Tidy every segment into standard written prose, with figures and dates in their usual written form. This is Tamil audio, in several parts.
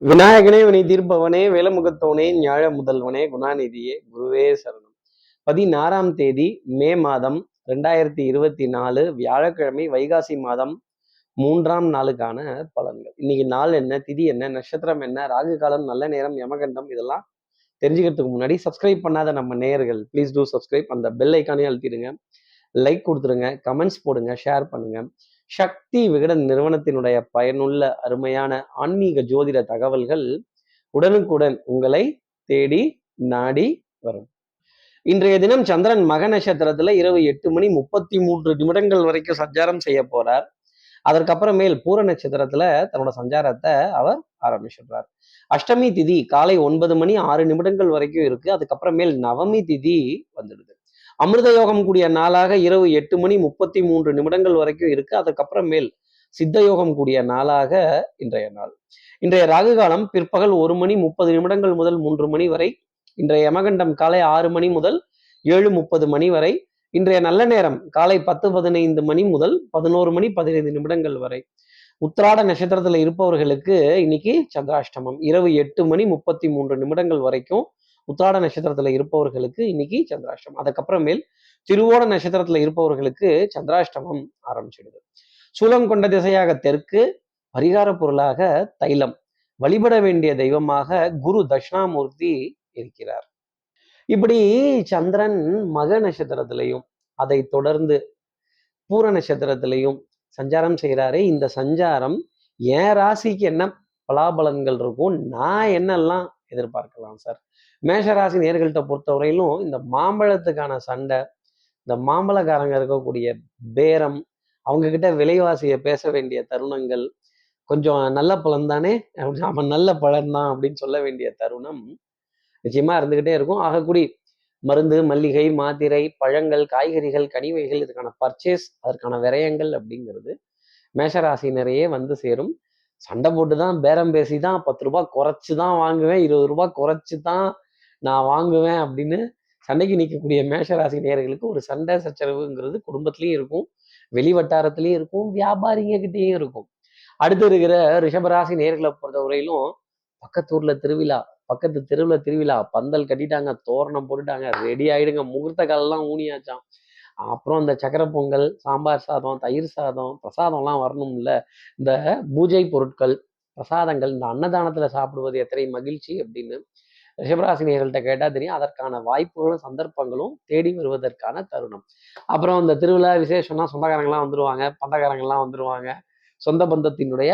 விநாயகனே வினை தீர்ப்பவனே வேலமுகத்தோனே ஞாழ முதல்வனே குணாநிதியே குருவே சரணம். 16ஆம் தேதி மே மாதம் 2024 வியாழக்கிழமை வைகாசி மாதம் 3ஆம் நாளுக்கான பலன்கள். இன்னைக்கு நாள் என்ன, திதி என்ன, நட்சத்திரம் என்ன, ராகு காலம், நல்ல நேரம், யமகண்டம் இதெல்லாம் தெரிஞ்சுக்கிறதுக்கு முன்னாடி சப்ஸ்கிரைப் பண்ணாத நம்ம நேயர்கள் ப்ளீஸ் டூ சப்ஸ்கிரைப். அந்த பெல் ஐக்கானே அழுத்திடுங்க, லைக் கொடுத்துருங்க, கமெண்ட்ஸ் போடுங்க, ஷேர் பண்ணுங்க. சக்தி விகடன் நிறுவனத்தினுடைய பயனுள்ள அருமையான ஆன்மீக ஜோதிட தகவல்கள் உடனுக்குடன் உங்களை தேடி நாடி வரும். இன்றைய தினம் சந்திரன் மக நட்சத்திரத்துல இரவு 8:33 வரைக்கும் சஞ்சாரம் செய்ய போறார். அதற்கப்புறமேல் பூர நட்சத்திரத்துல தன்னோட சஞ்சாரத்தை அவர் ஆரம்பிச்சிடுறார். அஷ்டமி திதி காலை 9:06 வரைக்கும் இருக்கு. அதுக்கப்புறமேல் நவமி திதி வந்துடுது. அமிர்த யோகம் கூடிய நாளாக இரவு 8:33 வரைக்கும் இருக்கு. அதுக்கப்புறமேல் சித்த யோகம் கூடிய நாளாக இன்றைய நாள். இன்றைய ராகு காலம் பிற்பகல் 1:30 முதல் 3 மணி வரை. இன்றைய யமகண்டம் காலை 6 மணி முதல் 7:30 வரை. இன்றைய நல்ல நேரம் காலை 10:15 முதல் 11:15 வரை. உத்திராட நட்சத்திரத்துல இருப்பவர்களுக்கு இன்னைக்கு சந்திராஷ்டமம் இரவு 8:33 வரைக்கும். உத்திராட நட்சத்திரத்துல இருப்பவர்களுக்கு இன்னைக்கு சந்திராஷ்டமம். அதுக்கப்புறமேல் திருவோண நட்சத்திரத்துல இருப்பவர்களுக்கு சந்திராஷ்டமம் ஆரம்பிச்சிடுது. சூலம் கொண்ட திசையாக தெற்கு, பரிகார பொருளாக தைலம், வழிபட வேண்டிய தெய்வமாக குரு தட்சிணாமூர்த்தி இருக்கிறார். இப்படி சந்திரன் மக நட்சத்திரத்திலையும் அதை தொடர்ந்து பூர நட்சத்திரத்திலையும் சஞ்சாரம் செய்கிறாரு. இந்த சஞ்சாரம் என் ராசிக்கு என்ன பலாபலன்கள் இருக்கும், நான் என்னெல்லாம் எதிர்பார்க்கலாம் சார்? மேஷராசி நேர்கள்ட்ட பொறுத்தவரையிலும் இந்த மாம்பழத்துக்கான சண்டை, இந்த மாம்பழக்காரங்க இருக்கக்கூடிய பேரம், அவங்க கிட்ட விலைவாசியை பேச வேண்டிய தருணங்கள், கொஞ்சம் நல்ல பழம் தானே, அவன் நல்ல பழம் தான் அப்படின்னு சொல்ல வேண்டிய தருணம் நிச்சயமா இருந்துகிட்டே இருக்கும். ஆகக்கூடி மருந்து, மல்லிகை, மாத்திரை, பழங்கள், காய்கறிகள், கனிவைகள் இதுக்கான பர்ச்சேஸ், அதற்கான விரயங்கள் அப்படிங்கிறது மேஷராசினரையே வந்து சேரும். சண்டை போட்டு தான், பேரம் பேசி தான், 10 ரூபாய் குறைச்சு தான் வாங்குவேன், 20 ரூபாய் குறைச்சு தான் நான் வாங்குவேன் அப்படின்னு சண்டைக்கு நிற்கக்கூடிய மேஷராசி நேயர்களுக்கு ஒரு சண்டை சச்சரவுங்கிறது குடும்பத்திலையும் இருக்கும், வெளி வட்டாரத்திலையும் இருக்கும், வியாபாரிங்க கிட்டேயும் இருக்கும். அடுத்து இருக்கிற ரிஷபராசி நேர்களை பொறுத்தவரையிலும் பக்கத்தூர்ல திருவிழா, பக்கத்து தெருவுல திருவிழா, பந்தல் கட்டிட்டாங்க, தோரணம் போட்டுட்டாங்க, ரெடி ஆயிடுங்க, முகூர்த்த காலெல்லாம் ஊனியாச்சாம். அப்புறம் இந்த சக்கரை பொங்கல், சாம்பார் சாதம், தயிர் சாதம், பிரசாதம்லாம் வரணும்ல. இந்த பூஜை பொருட்கள், பிரசாதங்கள், இந்த அன்னதானத்துல சாப்பிடுவது எத்தனை மகிழ்ச்சி அப்படின்னு ரிஷபராசினியர்கள்ட்ட கேட்டா தெரியும். அதற்கான வாய்ப்புகளும் சந்தர்ப்பங்களும் தேடி வருவதற்கான தருணம். அப்புறம் இந்த திருவிழா விசேஷம்னா சொந்தக்காரங்களாம் வந்துருவாங்க, பந்தக்காரங்கள்லாம் வந்துருவாங்க. சொந்த பந்தத்தினுடைய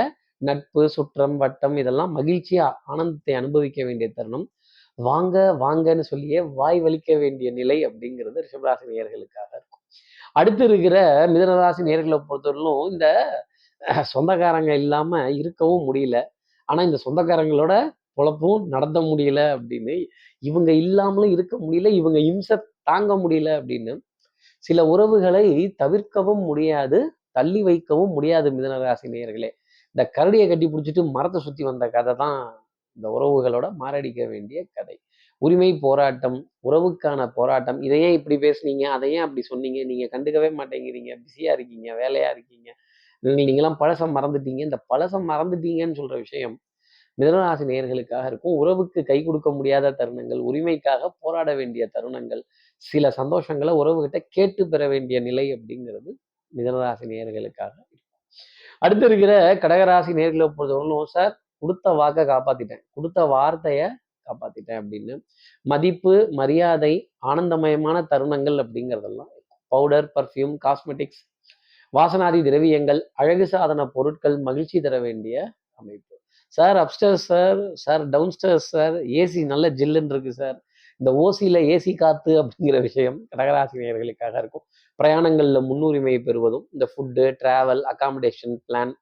நட்பு, சுற்றம், வட்டம் இதெல்லாம் மகிழ்ச்சியா ஆனந்தத்தை அனுபவிக்க வேண்டிய தருணம். வாங்க வாங்கன்னு சொல்லியே வாய் வலிக்க வேண்டிய நிலை அப்படிங்கிறது ரிஷபராசி நேயர்களுக்காக இருக்கும். அடுத்து இருக்கிற மிதனராசி நேயர்களை பொறுத்தவரையிலும் இந்த சொந்தக்காரங்க இல்லாம இருக்கவும் முடியல, ஆனா இந்த சொந்தக்காரங்களோட பொழப்பும் நடத்த முடியல அப்படின்னு, இவங்க இல்லாமலும் இருக்க முடியல, இவங்க இம்சை தாங்க முடியல அப்படின்னு சில உறவுகளை தவிர்க்கவும் முடியாது, தள்ளி வைக்கவும் முடியாது. மிதனராசி நேயர்களே, இந்த கரடியை கட்டி பிடிச்சிட்டு மரத்தை சுத்தி வந்த கதை தான் இந்த உறவுகளோட மாரடிக்க வேண்டிய கதை. உரிமை போராட்டம், உறவுக்கான போராட்டம், இதையே இப்படி பேசுனீங்க, அதையே அப்படி சொன்னீங்க, நீங்க கண்டுக்கவே மாட்டேங்கிறீங்க, பிஸியா இருக்கீங்க, வேலையா இருக்கீங்க, நீங்களாம் பழசம் மறந்துட்டீங்க. இந்த பழசம் மறந்துட்டீங்கன்னு சொல்ற விஷயம் மிதனராசி நேயர்களுக்காக இருக்கும். உறவுக்கு கை கொடுக்க முடியாத தருணங்கள், உரிமைக்காக போராட வேண்டிய தருணங்கள், சில சந்தோஷங்களை உறவுகிட்ட கேட்டு பெற வேண்டிய நிலை அப்படிங்கிறது மிதனராசி நேயர்களுக்காக இருக்கும். அடுத்து இருக்கிற கடகராசி நேயர்களை பொறுத்தவரையிலும் சார், கொடுத்த வாக்கை காப்பாத்திட்டேன், கொடுத்த வார்த்தையை காப்பாத்திட்டேன் அப்படின்னு மதிப்பு, மரியாதை, ஆனந்தமயமான தருணங்கள் அப்படிங்கிறதெல்லாம் பவுடர், பர்ஃப்யூம், காஸ்மெட்டிக்ஸ், வாசனாதி திரவியங்கள், அழகு சாதன பொருட்கள் மகிழ்ச்சி தர வேண்டிய அமைப்பு. Sir upstairs sir, sir downstairs sir, AC நல்ல ஜில்லுன்னு இருக்கு சார், இந்த ஓசியில ஏசி காத்து அப்படிங்கிற விஷயம் கடகராசி நேயர்களுக்காக இருக்கும். பிரயாணங்கள்ல முன்னுரிமை பெறுவதும், இந்த ஃபுட்டு, டிராவல், அகாமடேஷன் பிளான்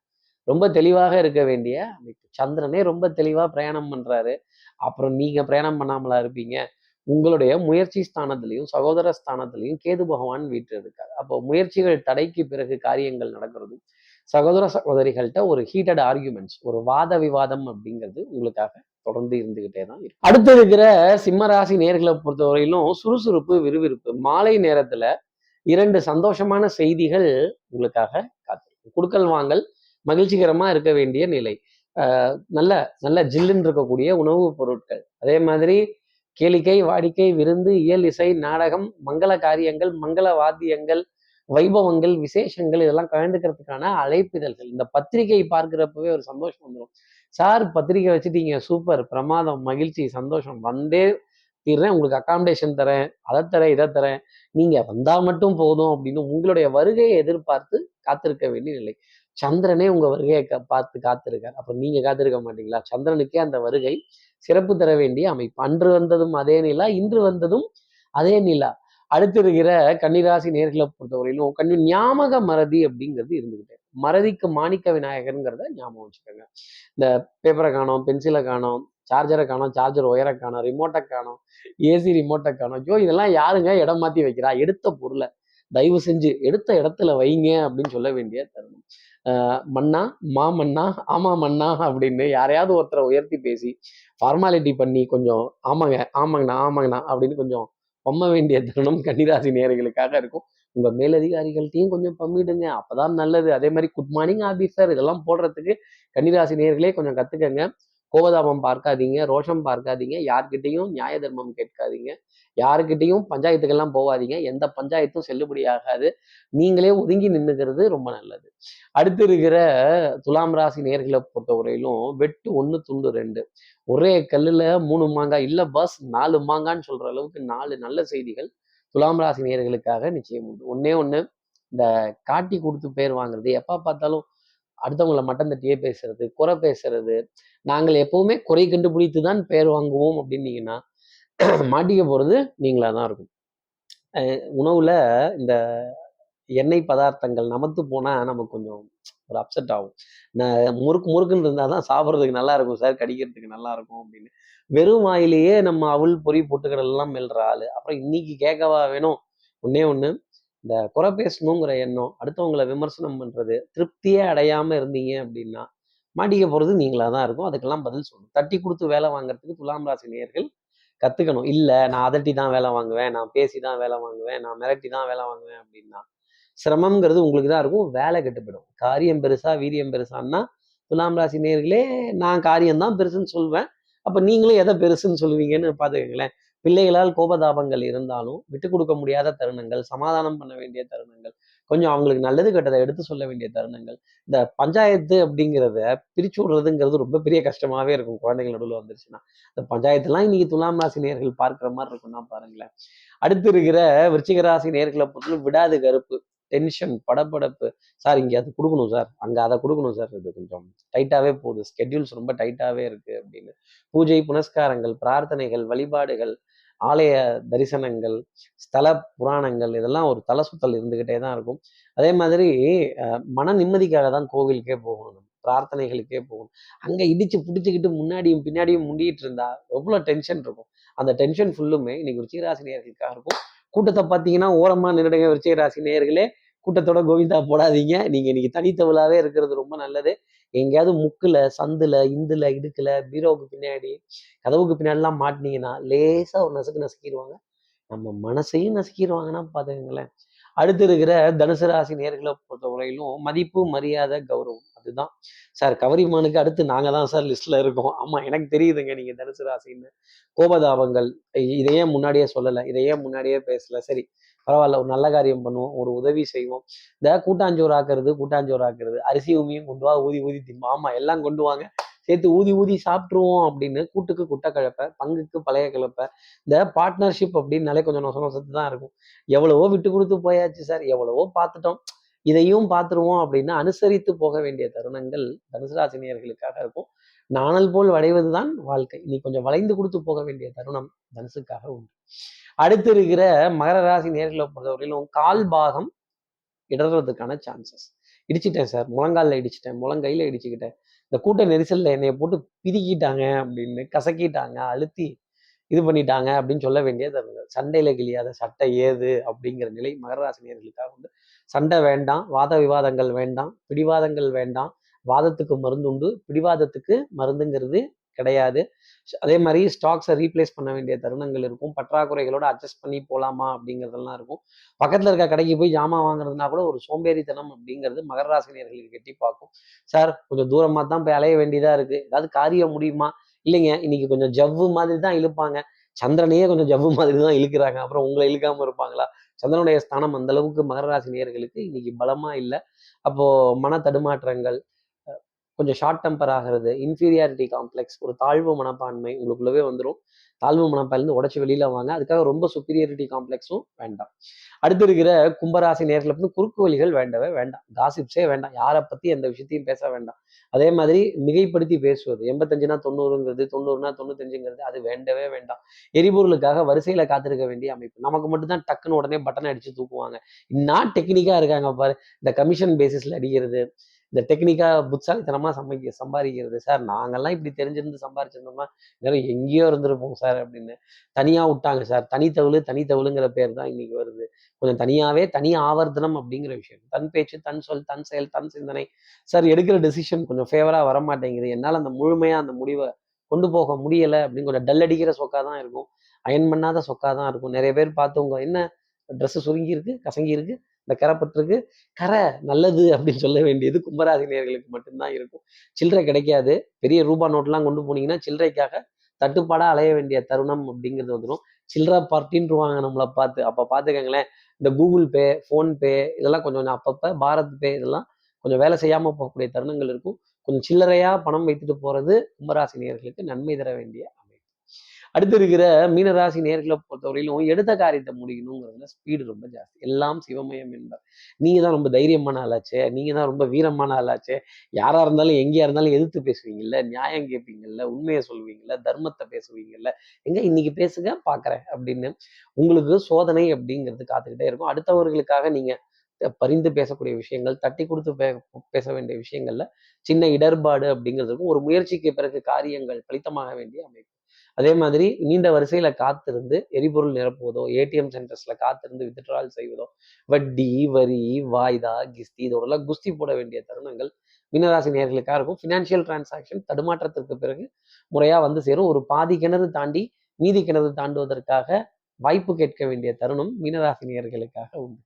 ரொம்ப தெளிவாக இருக்க வேண்டிய அமைப்பு. சந்திரனே ரொம்ப தெளிவா பிரயாணம் பண்றாரு, அப்புறம் நீங்க பிரயாணம் பண்ணாமலா இருப்பீங்க? உங்களுடைய முயற்சி ஸ்தானத்திலையும் சகோதர ஸ்தானத்திலையும் கேது பகவான் வீட்டு இருக்காரு. அப்போ முயற்சிகள் தடைக்கு பிறகு காரியங்கள் நடக்கிறதும், சகோதர சகோதரிகள்கிட்ட ஒரு ஹீட்டட் ஆர்கியூமெண்ட்ஸ், ஒரு வாத விவாதம் அப்படிங்கிறது உங்களுக்காக தொடர்ந்து இருந்துகிட்டே தான் இருக்கும். அடுத்து இருக்கிற சிம்மராசி நேர்களை பொறுத்தவரையிலும் சுறுசுறுப்பு, விறுவிறுப்பு. மாலை நேரத்துல 2 சந்தோஷமான செய்திகள் உங்களுக்காக காத்திருக்கும். குடுக்கல் வாங்கல் மகிழ்ச்சிகரமா இருக்க வேண்டிய நிலை. நல்ல நல்ல ஜில்லுன்னு இருக்கக்கூடிய உணவுப் பொருட்கள். அதே மாதிரி கேளிக்கை, வாடிக்கை, விருந்து, இயல், இசை, நாடகம், மங்கள காரியங்கள், மங்கள வாத்தியங்கள், வைபவங்கள், விசேஷங்கள் இதெல்லாம் கலந்துக்கிறதுக்கான அழைப்பிதழ்கள். இந்த பத்திரிகை பார்க்கிறப்பவே ஒரு சந்தோஷம் வந்துடும். சார் பத்திரிகை வச்சுட்டீங்க, சூப்பர், பிரமாதம், மகிழ்ச்சி, சந்தோஷம், வந்தே தீர்றேன், உங்களுக்கு அகாமடேஷன் தரேன், அதை தரேன், இதை தரேன், நீங்க வந்தா மட்டும் போதும் அப்படின்னு உங்களுடைய வருகையை எதிர்பார்த்து காத்திருக்க வேண்டிய நிலை. சந்திரனே உங்க வருகையை பார்த்து காத்திருக்கார். அப்ப நீங்க காத்திருக்க மாட்டீங்களா? சந்திரனுக்கே அந்த வருகை சிறப்பு தர வேண்டிய அமைப்பு. அன்று வந்ததும் அதே நிலா, இன்று வந்ததும் அதே நிலா. அடுத்து இருக்கிற கன்னிராசி நேர்களை பொறுத்தவரையிலும் ஞாபக மறதி அப்படிங்கிறது இருந்துகிட்டே. மறதிக்கு மாணிக்க விநாயகருங்கிறத ஞாபகம் வச்சுக்கோங்க. இந்த பேப்பரை காணோம், பென்சிலை காணோம், சார்ஜரை காணோம், சார்ஜர் ஒயரை காணோம், ரிமோட்டை காணோம், ஏசி ரிமோட்டை காணோம். ஐயோ இதெல்லாம் யாருங்க இடம் மாத்தி வைக்கிறா? எடுத்த பொருளை தயவு செஞ்சு எடுத்த இடத்துல வைங்க அப்படின்னு சொல்ல வேண்டிய தருணம். மன்னா, மாமன்னா, ஆமா மன்னா அப்படின்னு யாரையாவது ஒருத்தரை உயர்த்தி பேசி ஃபார்மாலிட்டி பண்ணி கொஞ்சம் ஆமாங்க ஆமாங்கண்ணா ஆமாங்கண்ணா அப்படின்னு கொஞ்சம் பம்ம வேண்டிய தருணம் கன்னிராசி நேயர்களுக்காக இருக்கும். உங்க மேலதிகாரிகள்ட்டையும் கொஞ்சம் பம்மிடுங்க, அப்பதான் நல்லது. அதே மாதிரி குட் மார்னிங் ஆபீசர் இதெல்லாம் போடுறதுக்கு கன்னிராசி நேயர்களே கொஞ்சம் கத்துக்கங்க. கோபதாபம் பார்க்காதீங்க, ரோஷம் பார்க்காதீங்க, யார்கிட்டையும் நியாய தர்மம் கேட்காதீங்க, யாருக்கிட்டையும் பஞ்சாயத்துக்கெல்லாம் போகாதீங்க, எந்த பஞ்சாயத்தும் செல்லுபடி ஆகாது. நீங்களே ஒதுங்கி நின்னுக்கிறது ரொம்ப நல்லது. அடுத்து இருக்கிற துலாம் ராசி நேர்களை பொறுத்தவரையிலும் வெட்டு 1 துண்டு 2, ஒரே கல்லுல 3 மாங்காய் இல்ல பாஸ் 4 மாங்கான்னு சொல்ற அளவுக்கு 4 நல்ல செய்திகள் துலாம் ராசி நேயர்களுக்காக நிச்சயம் உண்டு. ஒன்னே ஒண்ணு, இந்த காட்டி கொடுத்து பேர் வாங்குறது, எப்ப பார்த்தாலும் அடுத்தவங்களை மட்டம் தட்டியே பேசுறது, குறை பேசுறது, நாங்கள் எப்பவுமே குறை கண்டுபிடித்து தான் பேர் வாங்குவோம் அப்படின்னீங்கன்னா மாட்டிக்க போறது நீங்களா தான் இருக்கும். உணவுல இந்த எண்ணெய் பதார்த்தங்கள் நமத்து போனா நமக்கு கொஞ்சம் ஒரு அப்செட் ஆகும். முறுக்கு முறுக்குன்னு இருந்தால் தான் சாப்பிட்றதுக்கு நல்லா இருக்கும் சார், கடிக்கிறதுக்கு நல்லா இருக்கும் அப்படின்னு. வெறும் வாயிலேயே நம்ம அவள் பொறி பொட்டுக்கடலாம் மெல்ற ஆளு. அப்புறம் இன்னைக்கு கேட்கவா வேணும்? ஒன்னே ஒண்ணு, இந்த குறை பேசணுங்கிற எண்ணம், அடுத்தவங்களை விமர்சனம் பண்றது, திருப்தியே அடையாம இருந்தீங்க அப்படின்னா மாட்டிக்க போறது நீங்களா தான் இருக்கும். அதுக்கெல்லாம் பதில் சொல்லணும். தட்டி கொடுத்து வேலை வாங்குறதுக்கு துலாம் ராசி நேயர்கள் கத்துக்கணும். இல்ல நான் அதட்டி தான் வேலை வாங்குவேன், நான் பேசி தான் வேலை வாங்குவேன், நான் மிரட்டி தான் வேலை வாங்குவேன் அப்படின்னா சிரமம்ங்கிறது உங்களுக்கு தான் இருக்கும். வேலை கெட்டு போயிடும். காரியம் பெருசா வீரியம் பெருசான்னா துலாம் ராசி நேயர்களே, நான் காரியம் தான் பெருசுன்னு சொல்வேன். அப்ப நீங்களும் எதை பெருசுன்னு சொல்லுவீங்கன்னு பாத்துக்கங்களேன். பிள்ளைகளால் கோபதாபங்கள் இருந்தாலும் விட்டு கொடுக்க முடியாத தருணங்கள், சமாதானம் பண்ண வேண்டிய தருணங்கள், கொஞ்சம் அவங்களுக்கு நல்லது கெட்டதை எடுத்து சொல்ல வேண்டிய தருணங்கள். இந்த பஞ்சாயத்து அப்படிங்கிறத பிரிச்சு விடுறதுங்கிறது ரொம்ப பெரிய கஷ்டமாவே இருக்கும் குழந்தைகள் நடுவில் வந்துருச்சுன்னா. இந்த பஞ்சாயத்துலாம் இன்னைக்கு துலாம் ராசி நேயர்கள் பார்க்கிற மாதிரி இருக்கும்னா பாருங்களேன். அடுத்து இருக்கிற விருச்சிக ராசி நேயர்களை பொறுத்தவரை விடாது கருப்பு, டென்ஷன், படபடப்பு. சார் இங்க அது கொடுக்கணும் சார், அங்க அதை கொடுக்கணும் சார், இது கொஞ்சம் டைட்டாவே போகுது, ஸ்கெட்யூல்ஸ் ரொம்ப டைட்டாவே இருக்கு அப்படின்னு. பூஜை புனஸ்காரங்கள், பிரார்த்தனைகள், வழிபாடுகள், ஆலய தரிசனங்கள், ஸ்தல புராணங்கள் இதெல்லாம் ஒரு தலை சுத்தல் இருந்துகிட்டே தான் இருக்கும். அதே மாதிரி மன நிம்மதிக்காக தான் கோவிலுக்கே போகணும், பிரார்த்தனைகளுக்கே போகணும். அங்க இடிச்சு பிடிச்சிக்கிட்டு முன்னாடியும் பின்னாடியும் முண்டிட்டு இருந்தா எவ்வளவு டென்ஷன் இருக்கும். அந்த டென்ஷன் ஃபுல்லுமே இன்னைக்கு விருச்சிகராசி நேயர்களுக்காக இருக்கும். கூட்டத்தை பார்த்தீங்கன்னா ஓரமா நின்றுடுங்க விருச்சிகராசி நேயர்களே. கூட்டத்தோட கோவிந்தா போடாதீங்க. நீங்க இன்னைக்கு தனித்தவளாவே இருக்கிறது ரொம்ப நல்லது. எங்கேயாவது முக்குல, சந்துல, இந்துல, இடுக்குல, பீரோவுக்கு பின்னாடி, கதவுக்கு பின்னாடிலாம் மாட்டினீங்கன்னா லேசா ஒரு நசுக்கு நசுக்கிடுவாங்க. நம்ம மனசையும் நசுக்கிடுவாங்கன்னா பாத்துக்கங்களேன். அடுத்து இருக்கிற தனுசு ராசி நேர்களை பொறுத்தவரையிலும் மதிப்பு, மரியாதை, கௌரவம் அதுதான். சார் கவரிமானுக்கு அடுத்து நாங்க தான் சார் லிஸ்ட்ல இருக்கோம். ஆமா எனக்கு தெரியுதுங்க நீங்க தனுசு ராசின்னு. கோபதாபங்கள், இதையே முன்னாடியே சொல்லலை, இதையே முன்னாடியே பேசல, சரி பரவாயில்ல ஒரு நல்ல காரியம் பண்ணுவோம், ஒரு உதவி செய்வோம். இந்த கூட்டாஞ்சோறு ஆக்குறது, அரிசி உமியும் கொண்டு வா ஊதி ஊதி திம்பா, ஆமா எல்லாம் கொண்டு வாங்க சேர்த்து ஊதி ஊதி சாப்பிட்டுருவோம் அப்படின்னு கூட்டுக்கு குட்டை கலப்பை, பங்குக்கு பழைய கலப்பை. இந்த பார்ட்னர்ஷிப் அப்படின்னாலே கொஞ்சம் நொச நொசத்து தான் இருக்கும். எவ்வளவோ விட்டு கொடுத்து போயாச்சு சார், எவ்வளவோ பார்த்துட்டோம், இதையும் பார்த்துருவோம் அப்படின்னு அனுசரித்து போக வேண்டிய தருணங்கள் தனுசு ராசினியர்களுக்காக இருக்கும். நாணல் போல் வளைவதுதான் வாழ்க்கை. நீ கொஞ்சம் வளைந்து கொடுத்து போக வேண்டிய தருணம் தனுசுக்காக உண்டு. அடுத்து இருக்கிற மகர ராசி நேர்களை பொறுத்தவரையிலும் கால் பாகம் இடறதுக்கான சான்சஸ். இடிச்சிட்டேன் சார், முழங்காலில் இடிச்சிட்டேன், முழங்கையில இடிச்சுக்கிட்டேன், இந்த கூட்ட நெரிசல்ல என்னைய போட்டு பிதிக்கிட்டாங்க அப்படின்னு, கசக்கிட்டாங்க, அழுத்தி இது பண்ணிட்டாங்க அப்படின்னு சொல்ல வேண்டிய தருணங்கள். சண்டையில கிழியாத சட்டை ஏது அப்படிங்கிற நிலை மகர ராசி நேயர்களுக்காக உண்டு. சண்டை வேண்டாம், வாத விவாதங்கள் வேண்டாம், பிடிவாதங்கள் வேண்டாம். வாதத்துக்கு மருந்து உண்டு, பிடிவாதத்துக்கு மருந்துங்கிறது கிடையாது. அதே மாதிரி ஸ்டாக்ஸை ரீப்ளேஸ் பண்ண வேண்டிய தருணங்கள் இருக்கும். பற்றாக்குறைகளோட அட்ஜஸ்ட் பண்ணி போகலாமா அப்படிங்கிறதெல்லாம் இருக்கும். பக்கத்தில் இருக்க கடைக்கு போய் ஜாமான் வாங்குறதுனா கூட ஒரு சோம்பேறித்தனம் அப்படிங்கிறது மகர ராசி நேயர்களுக்கு எட்டி பார்க்கும். சார் கொஞ்சம் தூரமாக தான் போய் அலைய வேண்டியதாக இருக்குது, ஏதாவது காரியம் முடியுமா? இல்லைங்க, இன்னைக்கு கொஞ்சம் ஜவ்வு மாதிரி தான் இழுப்பாங்க. சந்திரனையே கொஞ்சம் ஜவ்வு மாதிரி தான் இழுக்கிறாங்க, அப்புறம் உங்களை இழுக்காம இருப்பாங்களா? சந்திரனுடைய ஸ்தானம் அந்த அளவுக்கு மகர ராசி நேயர்களுக்கு இன்னைக்கு பலமா இல்லை. அப்போ மன தடுமாற்றங்கள், கொஞ்சம் ஷார்ட் டெம்பர் ஆகிறது, இன்ஃபீரியாரிட்டி காம்ப்ளெக்ஸ், ஒரு தாழ்வு மனப்பான்மை உங்களுக்குள்ளவே வந்துடும். தாழ்வு மனப்பான்மை உடச்சி வெளியில வாங்க. அதுக்காக ரொம்ப சுப்பீரியாரிட்டி காம்ப்ளெக்ஸும் வேண்டாம். அடுத்து இருக்கிற கும்பராசி நேர்களை பத்தி குறுக்கு வழிகள் வேண்டவே வேண்டாம். காசிப்ஸே வேண்டாம். யாரை பத்தி எந்த விஷயத்தையும் பேச வேண்டாம். அதே மாதிரி மிகைப்படுத்தி பேசுவது, 85னா 90ங்கிறது, 90னா 95ங்கிறது, அது வேண்டவே வேண்டாம். எரிபொருளுக்காக வரிசையில காத்திருக்க வேண்டிய அமைப்பு. நமக்கு மட்டும் தான் டக்குன்னு உடனே பட்டன் அடிச்சு தூக்குவாங்க. இன்னும் டெக்னிக்கா இருக்காங்க பாரு, இந்த கமிஷன் பேசிஸ்ல அடிக்கிறது, இந்த டெக்னிக்கா புத்தாலித்தனமா சம்பாதிக்கிறது. சார் நாங்கெல்லாம் இப்படி தெரிஞ்சிருந்து சம்பாரிச்சிருந்தோம்னா நேரம் எங்கேயோ இருந்திருப்போம் சார் அப்படின்னு. தனியா விட்டாங்க சார். தனித்தவுளுங்கிற பேர் தான் இன்னைக்கு வருது. கொஞ்சம் தனியாவே தனி ஆவர்த்தனம் அப்படிங்கிற விஷயம், தன் பேச்சு, தன் சொல், தன் செயல், தன் சிந்தனை. சார் எடுக்கிற டெசிஷன் கொஞ்சம் ஃபேவரா வர மாட்டேங்குது, என்னால் அந்த முழுமையா அந்த முடிவை கொண்டு போக முடியலை அப்படின்னு கொஞ்சம் டல் அடிக்கிற சொக்கா தான் இருக்கும். அயன் பண்ணாத சொக்கா தான் இருக்கும். நிறைய பேர் பார்த்தவங்க என்ன ட்ரெஸ் சுருங்கி இருக்கு, கசங்கி இருக்கு, இந்த கரைப்பட்டிருக்கு, கரை நல்லது அப்படின்னு சொல்ல வேண்டியது கும்பராசி நேயர்களுக்கு மட்டும்தான் இருக்கும். சில்லறை கிடைக்காது. பெரிய ரூபா நோட்லாம் கொண்டு போனீங்கன்னா சில்லறைக்காக தட்டுப்பாடா அலைய வேண்டிய தருணம் அப்படிங்கிறது வந்துடும். சில்லறை பார்ட்டின்றுவாங்க நம்மளை பார்த்து. அப்ப பார்த்துக்கங்களேன், இந்த கூகுள் பே, ஃபோன்பே இதெல்லாம் கொஞ்சம் அப்பப்போ பாரத் பே இதெல்லாம் கொஞ்சம் வேலை செய்யாம போகக்கூடிய தருணங்கள் இருக்கும். கொஞ்சம் சில்லறையா பணம் வைத்துட்டு போறது கும்பராசி நேயர்களுக்கு நன்மை தர வேண்டிய அமைப்பு. அடுத்து இருக்கிற மீனராசி நேர்களை பொறுத்தவரையிலும் எடுத்த காரியத்தை முடிக்கணுங்கிறதுல ஸ்பீடு ரொம்ப ஜாஸ்தி. எல்லாம் சிவமயம் என்பார். நீங்க தான் ரொம்ப தைரியமான ஆளாச்சே, நீங்க தான் ரொம்ப வீரமான ஆளாச்சே, யாரா இருந்தாலும் எங்கேயா இருந்தாலும் எதிர்த்து பேசுவீங்கல்ல, நியாயம் கேட்பீங்கல்ல, உண்மையை சொல்லுவீங்கல்ல, தர்மத்தை பேசுவீங்கல்ல, எங்க இன்னைக்கு பேசுங்க பாக்குறேன் அப்படின்னு உங்களுக்கு சோதனை அப்படிங்கிறது காத்துக்கிட்டே இருக்கும். அடுத்தவர்களுக்காக நீங்க பரிந்து பேசக்கூடிய விஷயங்கள், தட்டி கொடுத்து பேச வேண்டிய விஷயங்கள்ல சின்ன இடர்பாடு அப்படிங்கிறதுக்கும், ஒரு முயற்சிக்கு பிறகு காரியங்கள் பலித்தமாக வேண்டிய அமைப்பு. அதே மாதிரி நீண்ட வரிசையில காத்திருந்து எரிபொருள் நிரப்புவதோ, ஏடிஎம் சென்டர்ஸ்ல காத்திருந்து வித்ட்ரால் செய்வதோ, வட்டி, வரி, வாய்தா, கிஸ்தி இதோடலாம் குஸ்தி போட வேண்டிய தருணங்கள் மீனராசி நேயர்களுக்காக இருக்கும். ஃபினான்ஷியல் டிரான்சாக்ஷன் தடுமாற்றத்திற்கு பிறகு முறையா வந்து சேரும். ஒரு பாதி கிணறு தாண்டி மீதி கிணறு தாண்டுவதற்காக வாய்ப்பு கேட்க வேண்டிய தருணம் மீனராசி நேயர்களுக்காக உண்டு.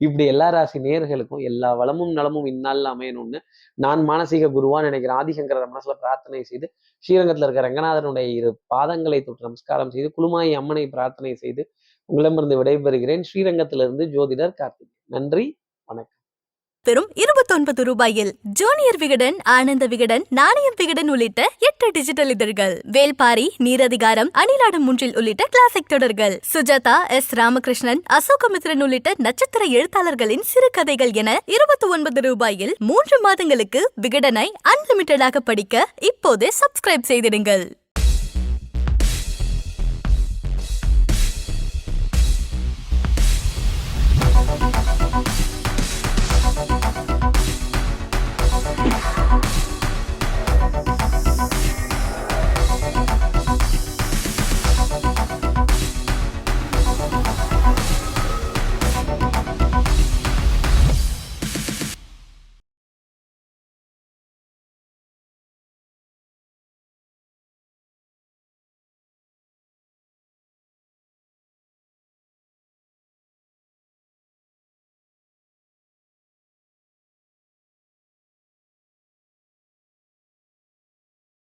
இப்படி எல்லா ராசி நேயர்களுக்கும் எல்லா வளமும் நலமும் இந்நாளில் அமையணும்னு நான் மானசீக குருவான்னு நினைக்கிறேன். ஆதிசங்கர மனசுல பிரார்த்தனை செய்து, ஸ்ரீரங்கத்தில் இருக்கிற ரங்கநாதனுடைய 2 பாதங்களை தொட்டு நமஸ்காரம் செய்து, குலுமாயி அம்மனை பிரார்த்தனை செய்து உங்களிடமிருந்து விடைபெறுகிறேன். ஸ்ரீரங்கத்திலிருந்து ஜோதிடர் கார்த்திக். நன்றி, வணக்கம். வெறும் 29 ரூபாயில் ஜூனியர் விகடன், ஆனந்த விகடன், நாணயம் விகடன் உள்ளிட்ட 8 டிஜிட்டல் இதழ்கள், வேல்பாரி, நீரதிகாரம், அணிலாடும் முன்றில் உள்ளிட்ட கிளாசிக் தொடர்கள், சுஜாதா, எஸ். ராமகிருஷ்ணன், அசோகமித்ரன் உள்ளிட்ட நட்சத்திர எழுத்தாளர்களின் சிறுகதைகள் என 29 ரூபாயில் 3 மாதங்களுக்கு விகடனை அன்லிமிட்டடாக படிக்க இப்போதே சப்ஸ்கிரைப் செய்திடுங்கள்.